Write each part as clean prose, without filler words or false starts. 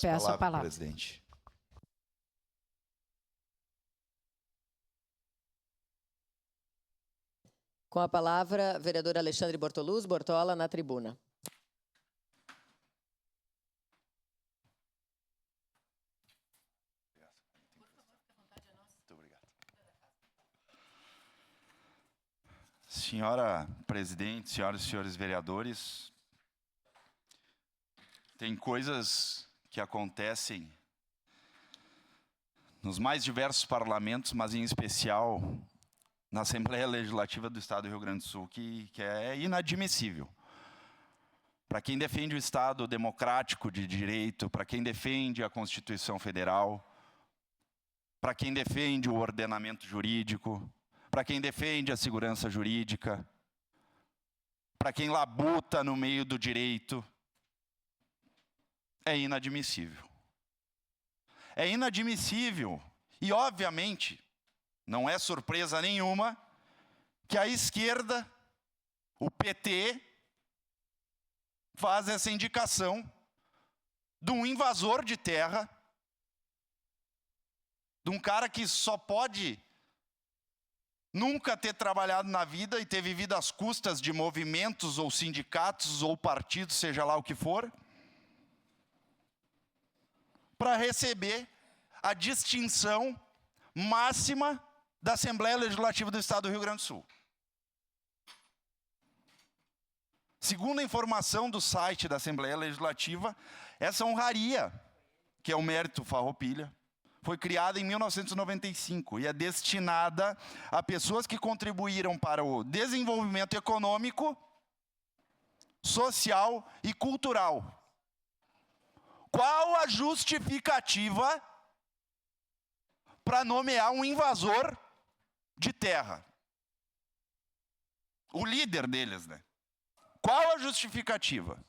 Peço a palavra. Presidente. Com a palavra, vereador Alexandre Bortola, na tribuna. Muito obrigado. Senhora presidente, senhoras e senhores vereadores, tem coisas que acontecem nos mais diversos parlamentos, mas em especial na Assembleia Legislativa do Estado do Rio Grande do Sul, que é inadmissível. Para quem defende o Estado democrático de direito, para quem defende a Constituição Federal, para quem defende o ordenamento jurídico, para quem defende a segurança jurídica, para quem labuta no meio do direito, é inadmissível. É inadmissível e, obviamente, não é surpresa nenhuma que a esquerda, o PT, faz essa indicação de um invasor de terra, de um cara que só pode nunca ter trabalhado na vida e ter vivido às custas de movimentos ou sindicatos ou partidos, seja lá o que for, para receber a distinção máxima da Assembleia Legislativa do Estado do Rio Grande do Sul. Segundo a informação do site da Assembleia Legislativa, essa honraria, que é o mérito Farroupilha, foi criada em 1995 e é destinada a pessoas que contribuíram para o desenvolvimento econômico, social e cultural. Qual a justificativa para nomear um invasor de terra? O líder deles, né? Qual a justificativa?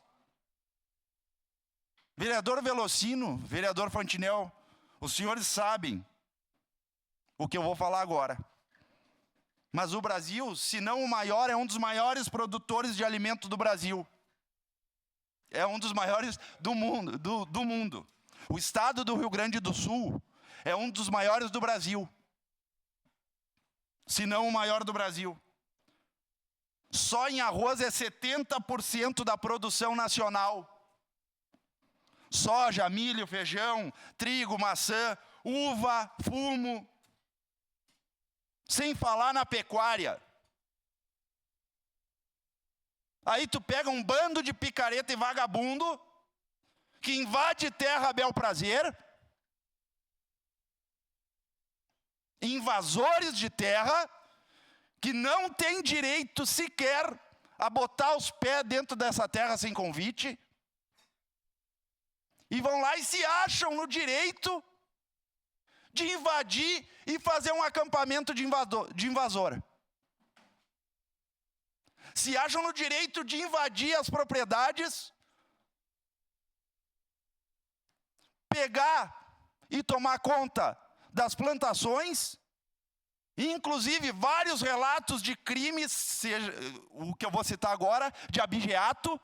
Vereador Velocino, vereador Fantinel, os senhores sabem o que eu vou falar agora. Mas o Brasil, se não o maior, é um dos maiores produtores de alimento do Brasil. É um dos maiores do mundo. O estado do Rio Grande do Sul é um dos maiores do Brasil. Se não o maior do Brasil. Só em arroz é 70% da produção nacional. Soja, milho, feijão, trigo, maçã, uva, fumo. Sem falar na pecuária. Aí tu pega um bando de picareta e vagabundo que invade terra a bel prazer, invasores de terra que não têm direito sequer a botar os pés dentro dessa terra sem convite, e vão lá e se acham no direito de invadir e fazer um acampamento de invasor. Se acham no direito de invadir as propriedades, pegar e tomar conta das plantações, inclusive vários relatos de crimes, seja o que eu vou citar agora, de abigeato,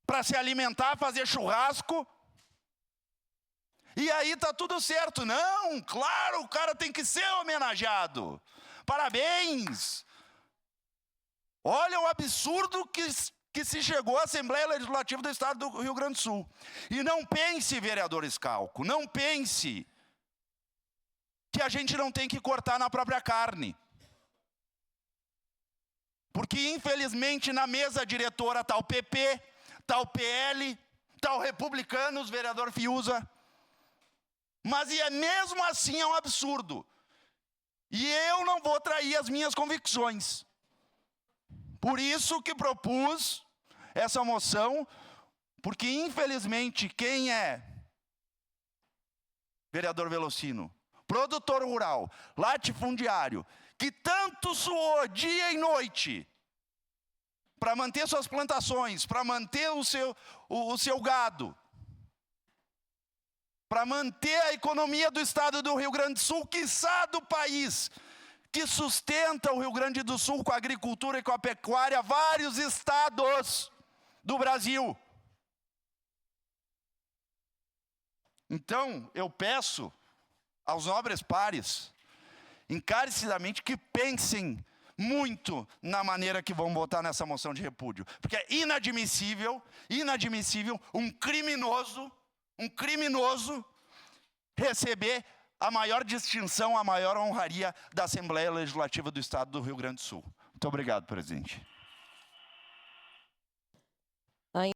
para se alimentar, fazer churrasco. E aí tá tudo certo. Não, claro, o cara tem que ser homenageado. Parabéns! Olha o absurdo que se chegou à Assembleia Legislativa do Estado do Rio Grande do Sul. E não pense, vereador Schalco, não pense que a gente não tem que cortar na própria carne. Porque, infelizmente, na mesa diretora está o PP, está o PL, está o Republicanos, vereador Fiuza. Mas mesmo assim é um absurdo. E eu não vou trair as minhas convicções. Por isso que propus essa moção, porque infelizmente quem é vereador Velocino, produtor rural, latifundiário, que tanto suou dia e noite para manter suas plantações, para manter o seu gado, para manter a economia do estado do Rio Grande do Sul, quiçá do país, que sustenta o Rio Grande do Sul com a agricultura e com a pecuária, vários estados do Brasil. Então, eu peço aos nobres pares, encarecidamente, que pensem muito na maneira que vão votar nessa moção de repúdio. Porque é inadmissível um criminoso receber a maior distinção, a maior honraria da Assembleia Legislativa do Estado do Rio Grande do Sul. Muito obrigado, presidente.